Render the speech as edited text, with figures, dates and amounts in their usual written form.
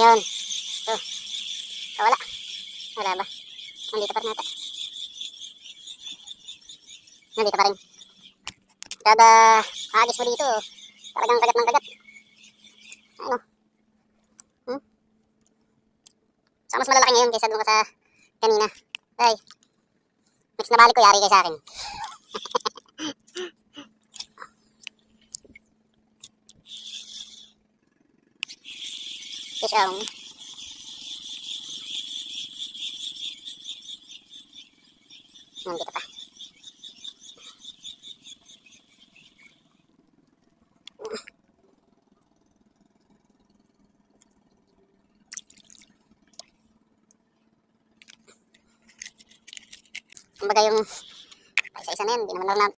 Yun. Ito. Wala. Wala ba? Nandito pa rin ata. Nandito pa rin. Kada agis mo dito, talagang kagat ng kagat. Ano? So, mas malalaki ngayon kaysa doon ka sa kanina. Ay, mix na balik ko, yari kayo sa akin. Fish on. Nandito pa. Kumbaga yung isa-isa na yan, hindi naman